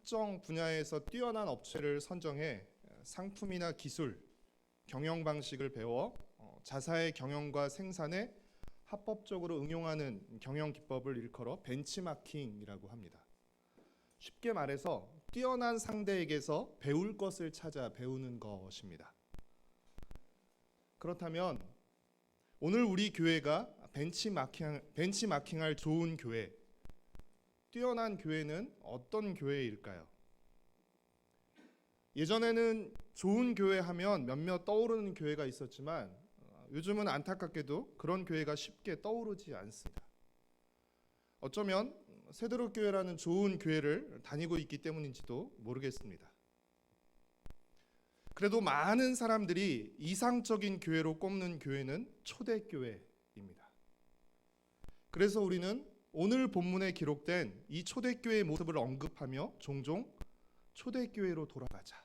특정 분야에서 뛰어난 업체를 선정해 상품이나 기술, 경영 방식을 배워 자사의 경영과 생산에 합법적으로 응용하는 경영 기법을 일컬어 벤치마킹이라고 합니다. 쉽게 말해서 뛰어난 상대에게서 배울 것을 찾아 배우는 것입니다. 그렇다면 오늘 우리 교회가 벤치마킹할 좋은 교회, 뛰어난 교회는 어떤 교회일까요? 예전에는 좋은 교회 하면 몇몇 떠오르는 교회가 있었지만 요즘은 안타깝게도 그런 교회가 쉽게 떠오르지 않습니다. 어쩌면 세드록교회라는 좋은 교회를 다니고 있기 때문인지도 모르겠습니다. 그래도 많은 사람들이 이상적인 교회로 꼽는 교회는 초대교회입니다. 그래서 우리는 오늘 본문에 기록된 이 초대교회의 모습을 언급하며 종종 초대교회로 돌아가자,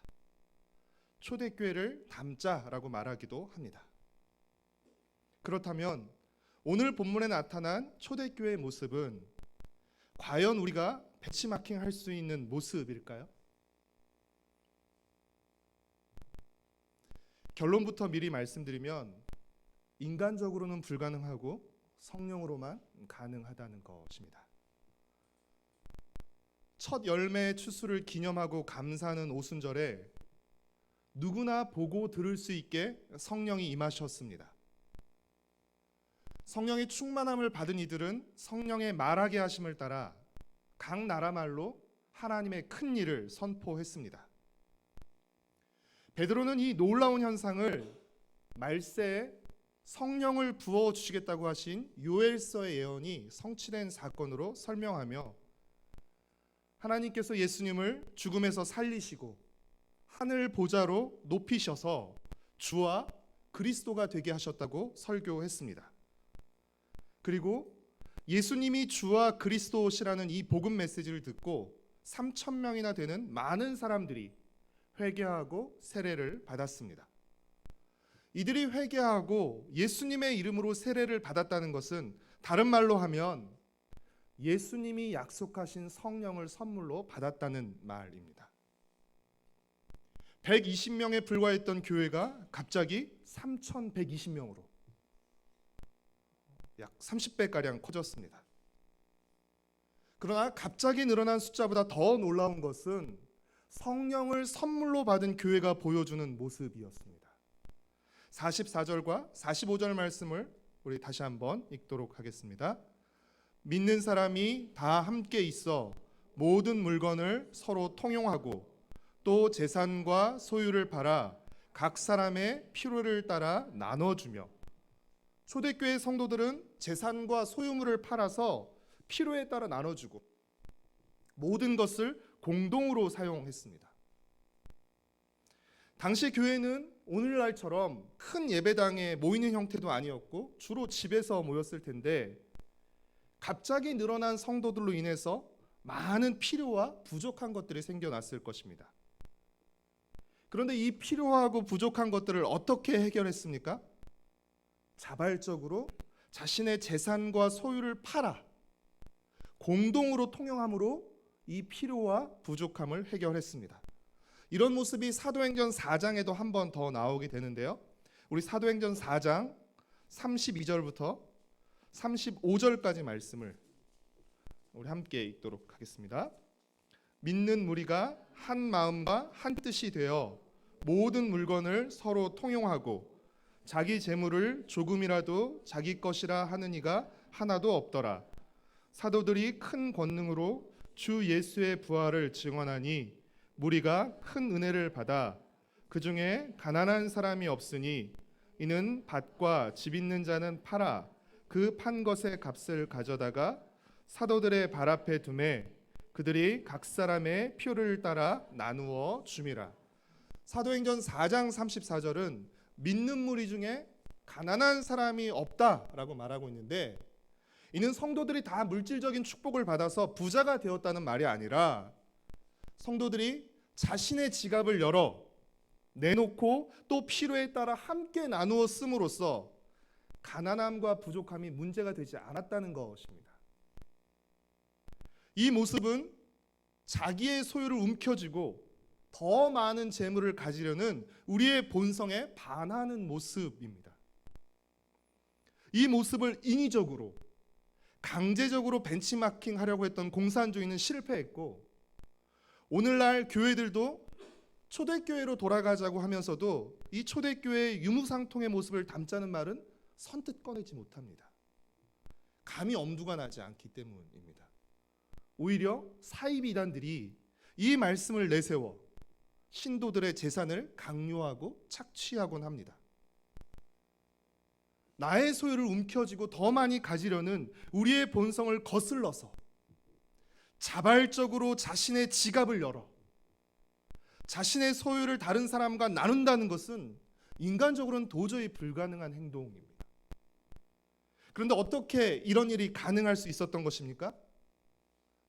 초대교회를 담자라고 말하기도 합니다. 그렇다면 오늘 본문에 나타난 초대교회의 모습은 과연 우리가 벤치마킹할 수 있는 모습일까요? 결론부터 미리 말씀드리면 인간적으로는 불가능하고 성령으로만 가능하다는 것입니다. 첫 열매의 추수를 기념하고 감사하는 오순절에 누구나 보고 들을 수 있게 성령이 임하셨습니다. 성령의 충만함을 받은 이들은 성령의 말하게 하심을 따라 각 나라 말로 하나님의 큰 일을 선포했습니다. 베드로는 이 놀라운 현상을 말세에 성령을 부어주시겠다고 하신 요엘서의 예언이 성취된 사건으로 설명하며 하나님께서 예수님을 죽음에서 살리시고 하늘 보좌로 높이셔서 주와 그리스도가 되게 하셨다고 설교했습니다. 그리고 예수님이 주와 그리스도시라는 이 복음 메시지를 듣고 3,000명이나 되는 많은 사람들이 회개하고 세례를 받았습니다. 이들이 회개하고 예수님의 이름으로 세례를 받았다는 것은 다른 말로 하면 예수님이 약속하신 성령을 선물로 받았다는 말입니다. 120명에 불과했던 교회가 갑자기 3,120명으로 약 30배가량 커졌습니다. 그러나 갑자기 늘어난 숫자보다 더 놀라운 것은 성령을 선물로 받은 교회가 보여주는 모습이었습니다. 44절과 45절 말씀을 우리 다시 한번 읽도록 하겠습니다. 믿는 사람이 다 함께 있어 모든 물건을 서로 통용하고 또 재산과 소유를 팔아 각 사람의 필요를 따라 나눠주며, 초대교회 성도들은 재산과 소유물을 팔아서 필요에 따라 나눠주고 모든 것을 공동으로 사용했습니다. 당시 교회는 오늘날처럼 큰 예배당에 모이는 형태도 아니었고 주로 집에서 모였을 텐데 갑자기 늘어난 성도들로 인해서 많은 필요와 부족한 것들이 생겨났을 것입니다. 그런데 이 필요하고 부족한 것들을 어떻게 해결했습니까? 자발적으로 자신의 재산과 소유를 팔아 공동으로 통용함으로 이 필요와 부족함을 해결했습니다. 이런 모습이 사도행전 4장에도 한 번 더 나오게 되는데요. 우리 사도행전 4장 32절부터 35절까지 말씀을 우리 함께 읽도록 하겠습니다. 믿는 무리가 한 마음과 한 뜻이 되어 모든 물건을 서로 통용하고 자기 재물을 조금이라도 자기 것이라 하는 이가 하나도 없더라. 사도들이 큰 권능으로 주 예수의 부활을 증언하니 무리가 큰 은혜를 받아 그 중에 가난한 사람이 없으니 이는 밭과 집 있는 자는 팔아 그 판 것의 값을 가져다가 사도들의 발 앞에 두매 그들이 각 사람의 표를 따라 나누어 줌이라. 사도행전 4장 34절은 믿는 무리 중에 가난한 사람이 없다라고 말하고 있는데, 이는 성도들이 다 물질적인 축복을 받아서 부자가 되었다는 말이 아니라 성도들이 자신의 지갑을 열어 내놓고 또 필요에 따라 함께 나누어 씀으로써 가난함과 부족함이 문제가 되지 않았다는 것입니다. 이 모습은 자기의 소유를 움켜쥐고 더 많은 재물을 가지려는 우리의 본성에 반하는 모습입니다. 이 모습을 인위적으로 강제적으로 벤치마킹하려고 했던 공산주의는 실패했고, 오늘날 교회들도 초대교회로 돌아가자고 하면서도 이 초대교회의 유무상통의 모습을 담자는 말은 선뜻 꺼내지 못합니다. 감히 엄두가 나지 않기 때문입니다. 오히려 사이비단들이 이 말씀을 내세워 신도들의 재산을 강요하고 착취하곤 합니다. 나의 소유를 움켜쥐고 더 많이 가지려는 우리의 본성을 거슬러서 자발적으로 자신의 지갑을 열어 자신의 소유를 다른 사람과 나눈다는 것은 인간적으로는 도저히 불가능한 행동입니다. 그런데 어떻게 이런 일이 가능할 수 있었던 것입니까?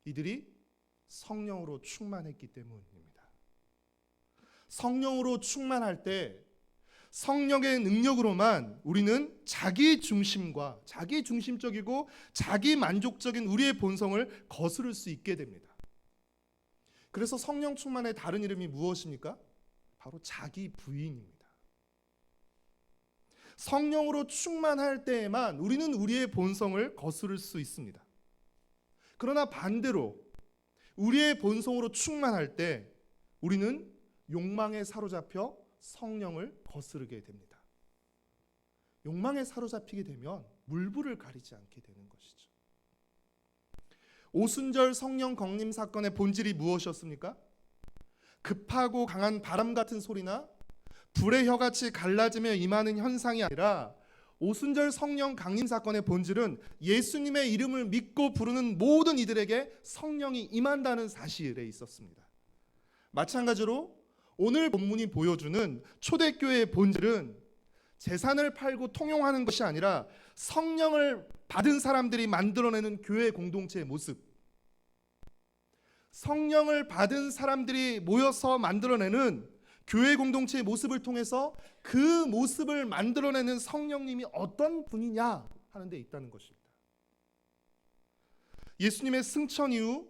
이들이 성령으로 충만했기 때문입니다. 성령으로 충만할 때 성령의 능력으로만 우리는 자기 중심과 자기 중심적이고 자기 만족적인 우리의 본성을 거스를 수 있게 됩니다. 그래서 성령 충만의 다른 이름이 무엇입니까? 바로 자기 부인입니다. 성령으로 충만할 때에만 우리는 우리의 본성을 거스를 수 있습니다. 그러나 반대로 우리의 본성으로 충만할 때 우리는 욕망에 사로잡혀 성령을 거스르게 됩니다. 욕망에 사로잡히게 되면 물불을 가리지 않게 되는 것이죠. 오순절 성령 강림 사건의 본질이 무엇이었습니까? 급하고 강한 바람 같은 소리나 불의 혀같이 갈라지며 임하는 현상이 아니라 오순절 성령 강림 사건의 본질은 예수님의 이름을 믿고 부르는 모든 이들에게 성령이 임한다는 사실에 있었습니다. 마찬가지로 오늘 본문이 보여주는 초대교회의 본질은 재산을 팔고 통용하는 것이 아니라 성령을 받은 사람들이 만들어내는 교회 공동체의 모습, 성령을 받은 사람들이 모여서 만들어내는 교회 공동체의 모습을 통해서 그 모습을 만들어내는 성령님이 어떤 분이냐 하는 데 있다는 것입니다. 예수님의 승천 이후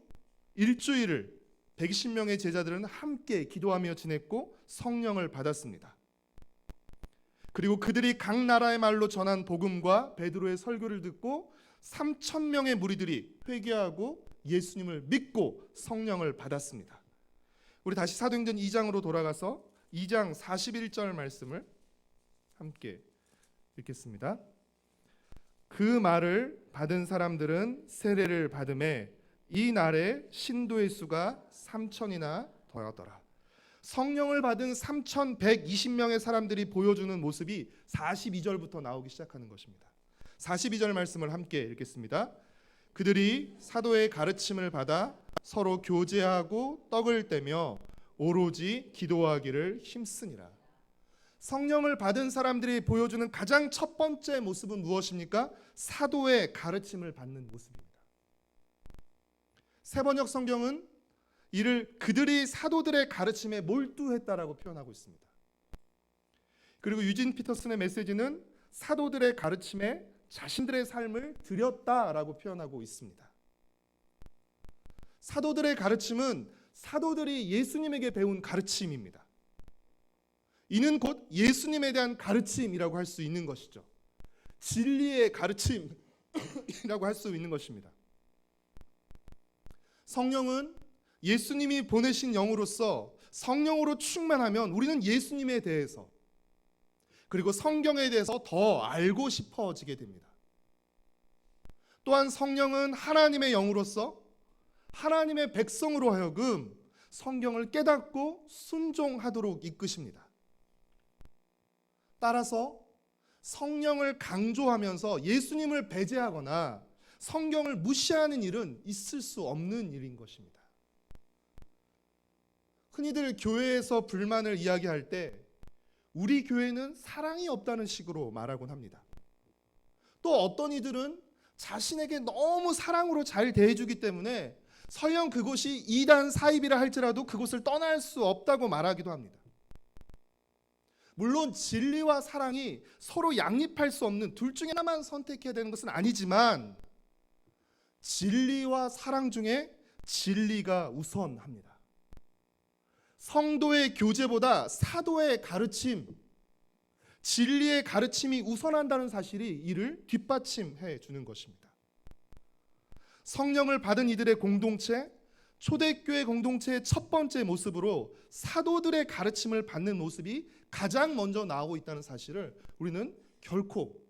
일주일을 120명의 제자들은 함께 기도하며 지냈고 성령을 받았습니다. 그리고 그들이 각 나라의 말로 전한 복음과 베드로의 설교를 듣고 3,000명의 무리들이 회개하고 예수님을 믿고 성령을 받았습니다. 우리 다시 사도행전 2장으로 돌아가서 2장 41절 말씀을 함께 읽겠습니다. 그 말을 받은 사람들은 세례를 받음에 이 날에 신도의 수가 3,000이나 더하더라. 성령을 받은 3,120명의 사람들이 보여주는 모습이 42절부터 나오기 시작하는 것입니다. 42절 말씀을 함께 읽겠습니다. 그들이 사도의 가르침을 받아 서로 교제하고 떡을 떼며 오로지 기도하기를 힘쓰니라. 성령을 받은 사람들이 보여주는 가장 첫 번째 모습은 무엇입니까? 사도의 가르침을 받는 모습입니다. 세번역 성경은 이를 그들이 사도들의 가르침에 몰두했다라고 표현하고 있습니다. 그리고 유진 피터슨의 메시지는 사도들의 가르침에 자신들의 삶을 드렸다라고 표현하고 있습니다. 사도들의 가르침은 사도들이 예수님에게 배운 가르침입니다. 이는 곧 예수님에 대한 가르침이라고 할 수 있는 것이죠. 진리의 가르침이라고 할 수 있는 것입니다. 성령은 예수님이 보내신 영으로서 성령으로 충만하면 우리는 예수님에 대해서 그리고 성경에 대해서 더 알고 싶어지게 됩니다. 또한 성령은 하나님의 영으로서 하나님의 백성으로 하여금 성경을 깨닫고 순종하도록 이끄십니다. 따라서 성령을 강조하면서 예수님을 배제하거나 성경을 무시하는 일은 있을 수 없는 일인 것입니다. 흔히들 교회에서 불만을 이야기할 때 우리 교회는 사랑이 없다는 식으로 말하곤 합니다. 또 어떤 이들은 자신에게 너무 사랑으로 잘 대해주기 때문에 설령 그곳이 이단 사입이라 할지라도 그곳을 떠날 수 없다고 말하기도 합니다. 물론 진리와 사랑이 서로 양립할 수 없는 둘 중에 하나만 선택해야 되는 것은 아니지만 진리와 사랑 중에 진리가 우선합니다. 성도의 교제보다 사도의 가르침, 진리의 가르침이 우선한다는 사실이 이를 뒷받침해 주는 것입니다. 성령을 받은 이들의 공동체, 초대교회 공동체의 첫 번째 모습으로 사도들의 가르침을 받는 모습이 가장 먼저 나오고 있다는 사실을 우리는 결코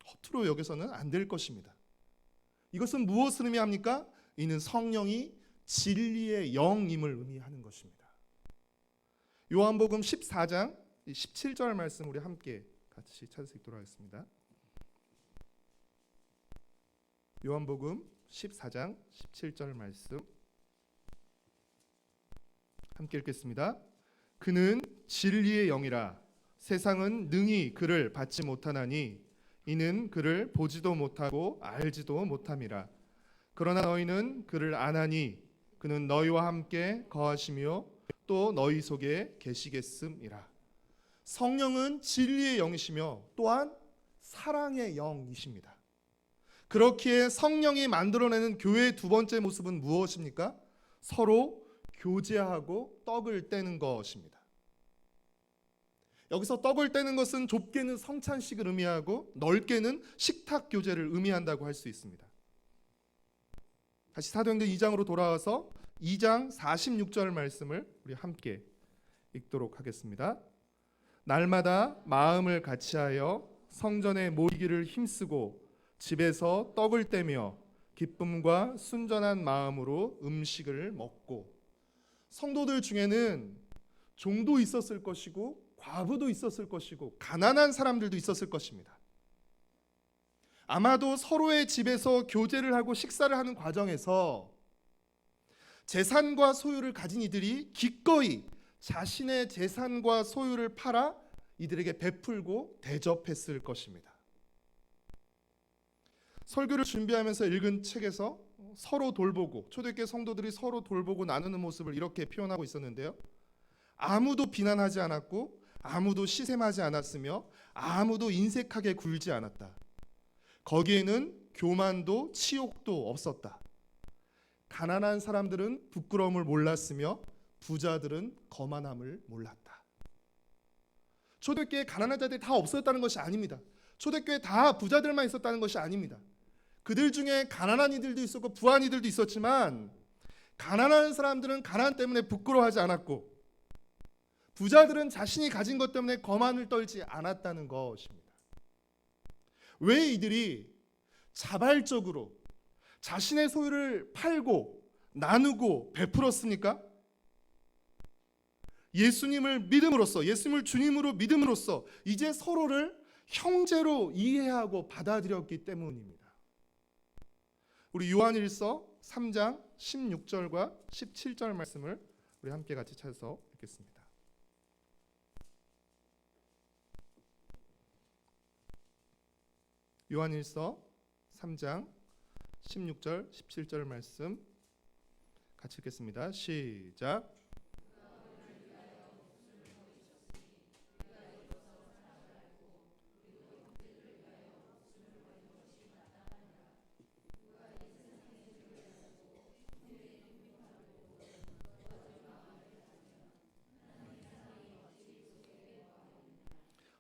허투루 여겨서는 안 될 것입니다. 이것은 무엇을 의미합니까? 이는 성령이 진리의 영임을 의미하는 것입니다. 요한복음 14장 17절 말씀 우리 함께 같이 찾을 수 있도록 하겠습니다. 요한복음 14장 17절 말씀 함께 읽겠습니다. 그는 진리의 영이라 세상은 능히 그를 받지 못하나니 이는 그를 보지도 못하고 알지도 못함이라. 그러나 너희는 그를 아나니 그는 너희와 함께 거하시며 또 너희 속에 계시겠음이라. 성령은 진리의 영이시며 또한 사랑의 영이십니다. 그렇기에 성령이 만들어내는 교회의 두 번째 모습은 무엇입니까? 서로 교제하고 떡을 떼는 것입니다. 여기서 떡을 떼는 것은 좁게는 성찬식을 의미하고 넓게는 식탁 교제를 의미한다고 할 수 있습니다. 다시 사도행전 2장으로 돌아와서 2장 46절 말씀을 우리 함께 읽도록 하겠습니다. 날마다 마음을 같이하여 성전에 모이기를 힘쓰고 집에서 떡을 떼며 기쁨과 순전한 마음으로 음식을 먹고. 성도들 중에는 종도 있었을 것이고 과부도 있었을 것이고 가난한 사람들도 있었을 것입니다. 아마도 서로의 집에서 교제를 하고 식사를 하는 과정에서 재산과 소유를 가진 이들이 기꺼이 자신의 재산과 소유를 팔아 이들에게 베풀고 대접했을 것입니다. 설교를 준비하면서 읽은 책에서 서로 돌보고, 초대교회 성도들이 서로 돌보고 나누는 모습을 이렇게 표현하고 있었는데요. 아무도 비난하지 않았고 아무도 시샘하지 않았으며 아무도 인색하게 굴지 않았다. 거기에는 교만도 치욕도 없었다. 가난한 사람들은 부끄러움을 몰랐으며 부자들은 거만함을 몰랐다. 초대교회에 가난한 자들이 다 없었다는 것이 아닙니다. 초대교회에 다 부자들만 있었다는 것이 아닙니다. 그들 중에 가난한 이들도 있었고 부한 이들도 있었지만 가난한 사람들은 가난 때문에 부끄러워하지 않았고 부자들은 자신이 가진 것 때문에 거만을 떨지 않았다는 것입니다. 왜 이들이 자발적으로 자신의 소유를 팔고 나누고 베풀었습니까? 예수님을 믿음으로써, 예수님을 주님으로 믿음으로써 이제 서로를 형제로 이해하고 받아들였기 때문입니다. 우리 요한일서 3장 16절과 17절 말씀을 우리 함께 같이 찾아서 읽겠습니다. 요한일서 3장 16절 17절 말씀 같이 읽겠습니다. 시작.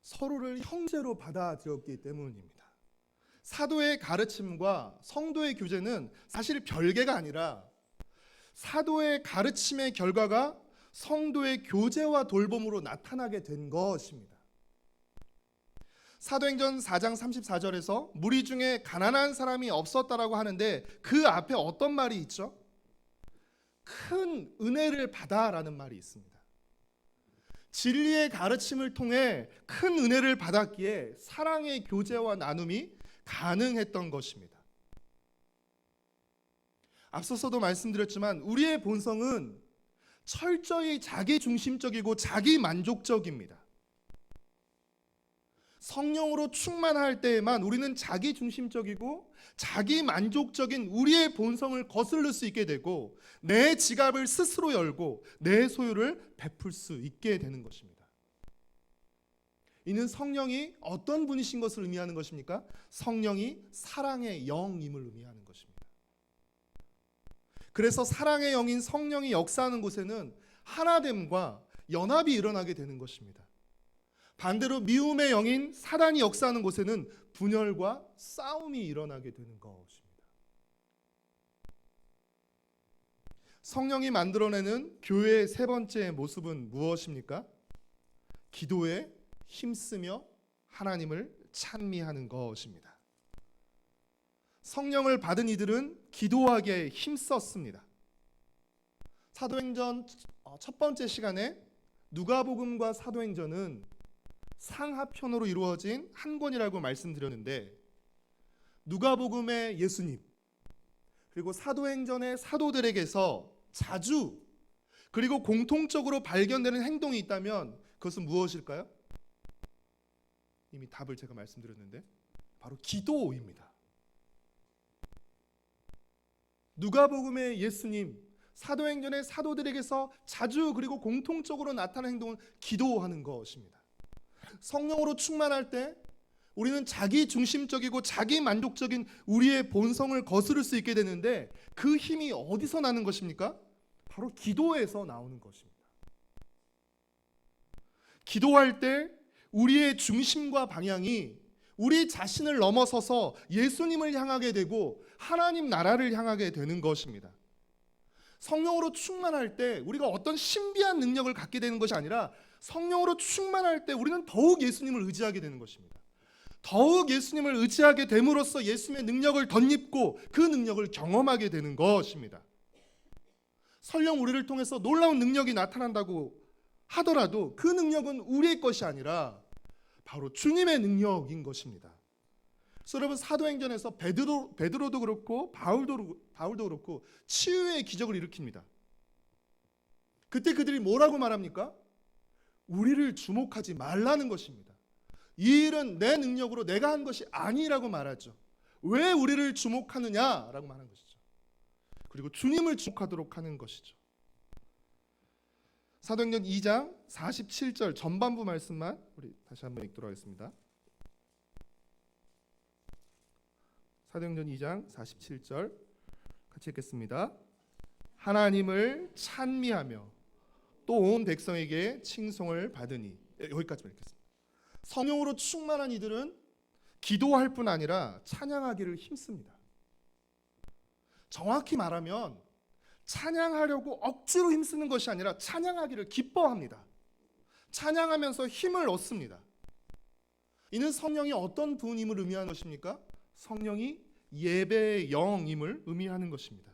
서로를 형제로 받아들였기 때문입니다. 사도의 가르침과 성도의 교제는 사실 별개가 아니라 사도의 가르침의 결과가 성도의 교제와 돌봄으로 나타나게 된 것입니다. 사도행전 4장 34절에서 무리 중에 가난한 사람이 없었다라고 하는데 그 앞에 어떤 말이 있죠? 큰 은혜를 받아라는 말이 있습니다. 진리의 가르침을 통해 큰 은혜를 받았기에 사랑의 교제와 나눔이 가능했던 것입니다. 앞서서도 말씀드렸지만 우리의 본성은 철저히 자기 중심적이고 자기 만족적입니다. 성령으로 충만할 때에만 우리는 자기 중심적이고 자기 만족적인 우리의 본성을 거스를 수 있게 되고 내 지갑을 스스로 열고 내 소유를 베풀 수 있게 되는 것입니다. 이는 성령이 어떤 분이신 것을 의미하는 것입니까? 성령이 사랑의 영임을 의미하는 것입니다. 그래서 사랑의 영인 성령이 역사하는 곳에는 하나됨과 연합이 일어나게 되는 것입니다. 반대로 미움의 영인 사단이 역사하는 곳에는 분열과 싸움이 일어나게 되는 것입니다. 성령이 만들어내는 교회의 세 번째 모습은 무엇입니까? 기도에 힘쓰며 하나님을 찬미하는 것입니다. 성령을 받은 이들은 기도하기에 힘썼습니다. 사도행전 첫 번째 시간에 누가복음과 사도행전은 상하편으로 이루어진 한 권이라고 말씀드렸는데, 누가복음의 예수님, 그리고 사도행전의 사도들에게서 자주 그리고 공통적으로 발견되는 행동이 있다면 그것은 무엇일까요? 이미 답을 제가 말씀드렸는데 바로 기도입니다. 누가복음의 예수님, 사도행전의 사도들에게서 자주 그리고 공통적으로 나타나는 행동은 기도하는 것입니다. 성령으로 충만할 때 우리는 자기 중심적이고 자기 만족적인 우리의 본성을 거스를 수 있게 되는데, 그 힘이 어디서 나는 것입니까? 바로 기도에서 나오는 것입니다. 기도할 때 우리의 중심과 방향이 우리 자신을 넘어서서 예수님을 향하게 되고 하나님 나라를 향하게 되는 것입니다. 성령으로 충만할 때 우리가 어떤 신비한 능력을 갖게 되는 것이 아니라, 성령으로 충만할 때 우리는 더욱 예수님을 의지하게 되는 것입니다. 더욱 예수님을 의지하게 됨으로써 예수님의 능력을 덧입고 그 능력을 경험하게 되는 것입니다. 설령 우리를 통해서 놀라운 능력이 나타난다고 하더라도 그 능력은 우리의 것이 아니라 바로 주님의 능력인 것입니다. 그래서 여러분, 사도행전에서 베드로도 그렇고 바울도 그렇고 치유의 기적을 일으킵니다. 그때 그들이 뭐라고 말합니까? 우리를 주목하지 말라는 것입니다. 이 일은 내 능력으로 내가 한 것이 아니라고 말하죠. 왜 우리를 주목하느냐라고 말하는 것이죠. 그리고 주님을 주목하도록 하는 것이죠. 사도행전 2장 47절 전반부 말씀만 우리 다시 한번 읽도록 하겠습니다. 사도행전 2장 47절 같이 읽겠습니다. 하나님을 찬미하며 또 온 백성에게 칭송을 받으니. 여기까지만 읽겠습니다. 성령으로 충만한 이들은 기도할 뿐 아니라 찬양하기를 힘씁니다. 정확히 말하면 찬양하려고 억지로 힘쓰는 것이 아니라 찬양하기를 기뻐합니다. 찬양하면서 힘을 얻습니다. 이는 성령이 어떤 분임을 의미하는 것입니까? 성령이 예배의 영임을 의미하는 것입니다.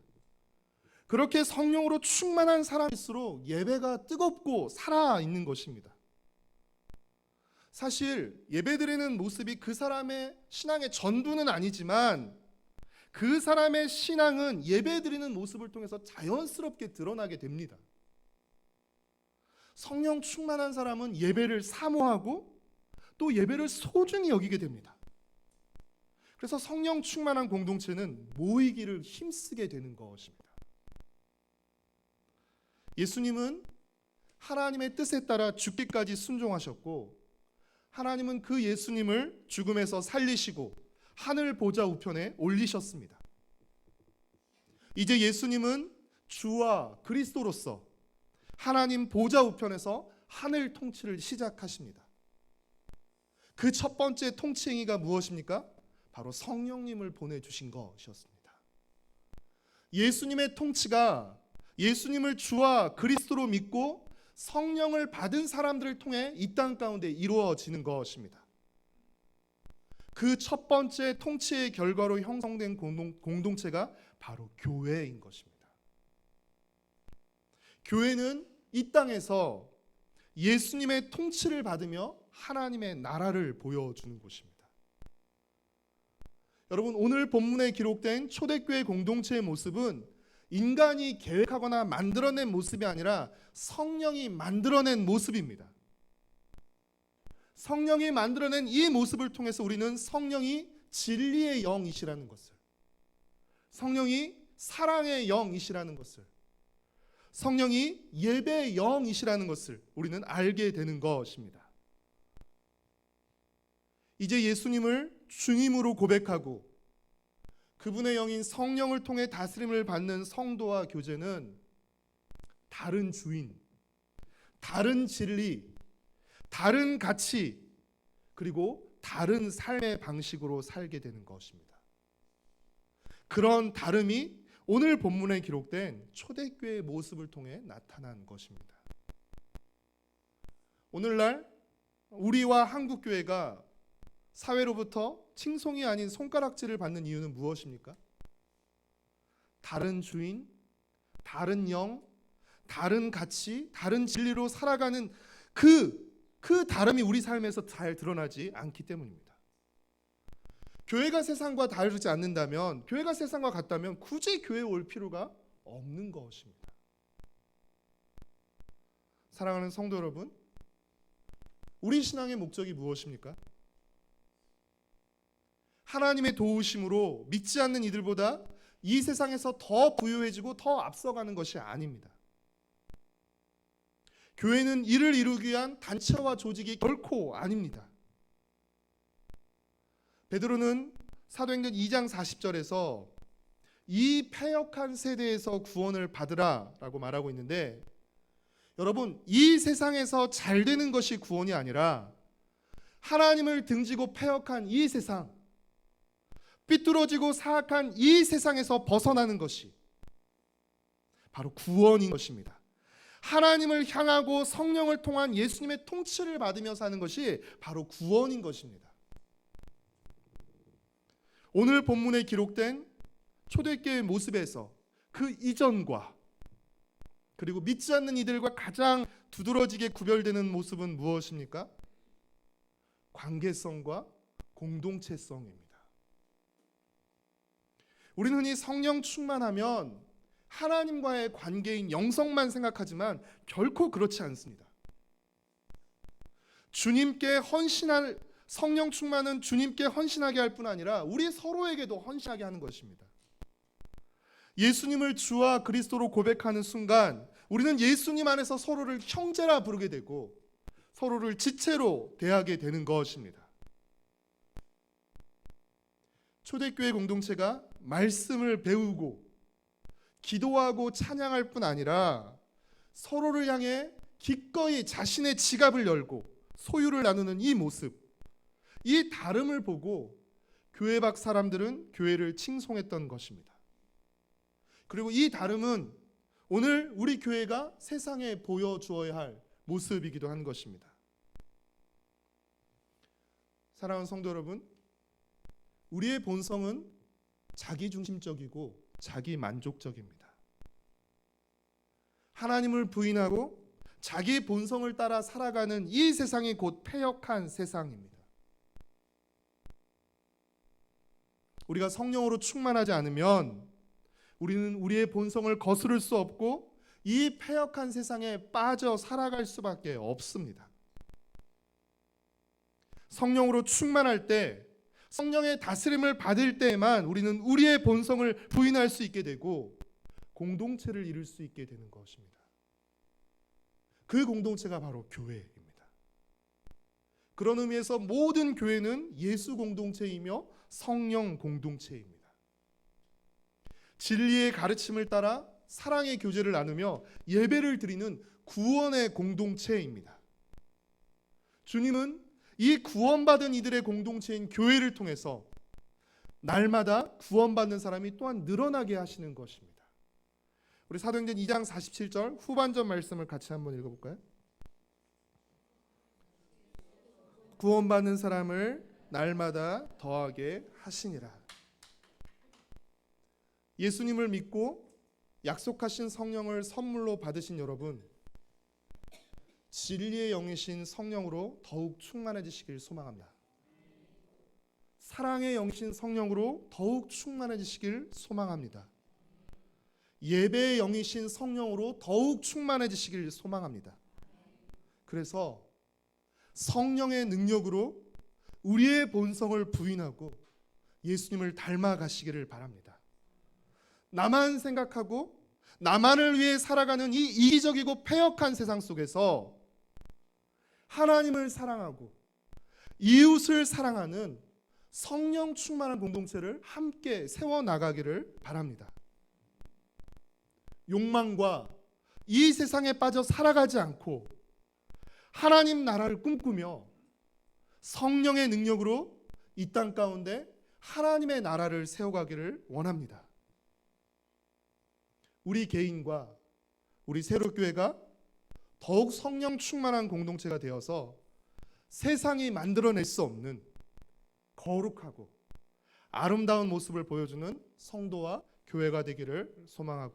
그렇게 성령으로 충만한 사람일수록 예배가 뜨겁고 살아있는 것입니다. 사실 예배드리는 모습이 그 사람의 신앙의 전부는 아니지만, 그 사람의 신앙은 예배드리는 모습을 통해서 자연스럽게 드러나게 됩니다. 성령 충만한 사람은 예배를 사모하고 또 예배를 소중히 여기게 됩니다. 그래서 성령 충만한 공동체는 모이기를 힘쓰게 되는 것입니다. 예수님은 하나님의 뜻에 따라 죽기까지 순종하셨고, 하나님은 그 예수님을 죽음에서 살리시고 하늘 보좌 우편에 올리셨습니다. 이제 예수님은 주와 그리스도로서 하나님 보좌 우편에서 하늘 통치를 시작하십니다. 그 첫 번째 통치 행위가 무엇입니까? 바로 성령님을 보내주신 것이었습니다. 예수님의 통치가 예수님을 주와 그리스도로 믿고 성령을 받은 사람들을 통해 이 땅 가운데 이루어지는 것입니다. 그 첫 번째 통치의 결과로 형성된 공동체가 바로 교회인 것입니다. 교회는 이 땅에서 예수님의 통치를 받으며 하나님의 나라를 보여주는 곳입니다. 여러분, 오늘 본문에 기록된 초대교회 공동체의 모습은 인간이 계획하거나 만들어낸 모습이 아니라 성령이 만들어낸 모습입니다. 성령이 만들어낸 이 모습을 통해서 우리는 성령이 진리의 영이시라는 것을, 성령이 사랑의 영이시라는 것을, 성령이 예배의 영이시라는 것을 우리는 알게 되는 것입니다. 이제 예수님을 주님으로 고백하고 그분의 영인 성령을 통해 다스림을 받는 성도와 교제는 다른 주인, 다른 진리, 다른 가치, 그리고 다른 삶의 방식으로 살게 되는 것입니다. 그런 다름이 오늘 본문에 기록된 초대교회의 모습을 통해 나타난 것입니다. 오늘날 우리와 한국교회가 사회로부터 칭송이 아닌 손가락질을 받는 이유는 무엇입니까? 다른 주인, 다른 영, 다른 가치, 다른 진리로 살아가는 그 다름이 우리 삶에서 잘 드러나지 않기 때문입니다. 교회가 세상과 다르지 않는다면, 교회가 세상과 같다면 굳이 교회에 올 필요가 없는 것입니다. 사랑하는 성도 여러분, 우리 신앙의 목적이 무엇입니까? 하나님의 도우심으로 믿지 않는 이들보다 이 세상에서 더 부유해지고 더 앞서가는 것이 아닙니다. 교회는 이를 이루기 위한 단체와 조직이 결코 아닙니다. 베드로는 사도행전 2장 40절에서 이 패역한 세대에서 구원을 받으라 라고 말하고 있는데, 여러분, 이 세상에서 잘 되는 것이 구원이 아니라 하나님을 등지고 패역한 이 세상, 삐뚤어지고 사악한 이 세상에서 벗어나는 것이 바로 구원인 것입니다. 하나님을 향하고 성령을 통한 예수님의 통치를 받으며 사는 것이 바로 구원인 것입니다. 오늘 본문에 기록된 초대교회의 모습에서 그 이전과 그리고 믿지 않는 이들과 가장 두드러지게 구별되는 모습은 무엇입니까? 관계성과 공동체성입니다. 우리는 흔히 성령 충만하면 하나님과의 관계인 영성만 생각하지만 결코 그렇지 않습니다. 주님께 헌신할, 성령 충만은 주님께 헌신하게 할 뿐 아니라 우리 서로에게도 헌신하게 하는 것입니다. 예수님을 주와 그리스도로 고백하는 순간 우리는 예수님 안에서 서로를 형제라 부르게 되고 서로를 지체로 대하게 되는 것입니다. 초대교회 공동체가 말씀을 배우고 기도하고 찬양할 뿐 아니라 서로를 향해 기꺼이 자신의 지갑을 열고 소유를 나누는 이 모습, 이 다름을 보고 교회 밖 사람들은 교회를 칭송했던 것입니다. 그리고 이 다름은 오늘 우리 교회가 세상에 보여주어야 할 모습이기도 한 것입니다. 사랑하는 성도 여러분, 우리의 본성은 자기중심적이고 자기만족적입니다. 하나님을 부인하고 자기 본성을 따라 살아가는 이 세상이 곧 패역한 세상입니다. 우리가 성령으로 충만하지 않으면 우리는 우리의 본성을 거스를 수 없고 이 패역한 세상에 빠져 살아갈 수밖에 없습니다. 성령으로 충만할 때, 성령의 다스림을 받을 때에만 우리는 우리의 본성을 부인할 수 있게 되고 공동체를 이룰 수 있게 되는 것입니다. 그 공동체가 바로 교회입니다. 그런 의미에서 모든 교회는 예수 공동체이며 성령 공동체입니다. 진리의 가르침을 따라 사랑의 교제를 나누며 예배를 드리는 구원의 공동체입니다. 주님은 이 구원받은 이들의 공동체인 교회를 통해서 날마다 구원받는 사람이 또한 늘어나게 하시는 것입니다. 우리 사도행전 2장 47절 후반전 말씀을 같이 한번 읽어볼까요? 구원받는 사람을 날마다 더하게 하시니라. 예수님을 믿고 약속하신 성령을 선물로 받으신 여러분, 진리의 영이신 성령으로 더욱 충만해지시길 소망합니다. 사랑의 영이신 성령으로 더욱 충만해지시길 소망합니다. 예배의 영이신 성령으로 더욱 충만해지시길 소망합니다. 그래서 성령의 능력으로 우리의 본성을 부인하고 예수님을 닮아가시기를 바랍니다. 나만 생각하고 나만을 위해 살아가는 이 이기적이고 패역한 세상 속에서 하나님을 사랑하고 이웃을 사랑하는 성령 충만한 공동체를 함께 세워나가기를 바랍니다. 욕망과 이 세상에 빠져 살아가지 않고 하나님 나라를 꿈꾸며 성령의 능력으로 이 땅 가운데 하나님의 나라를 세워가기를 원합니다. 우리 개인과 우리 새로교회가 더욱 성령 충만한 공동체가 되어서 세상이 만들어낼 수 없는 거룩하고 아름다운 모습을 보여주는 성도와 교회가 되기를 소망하고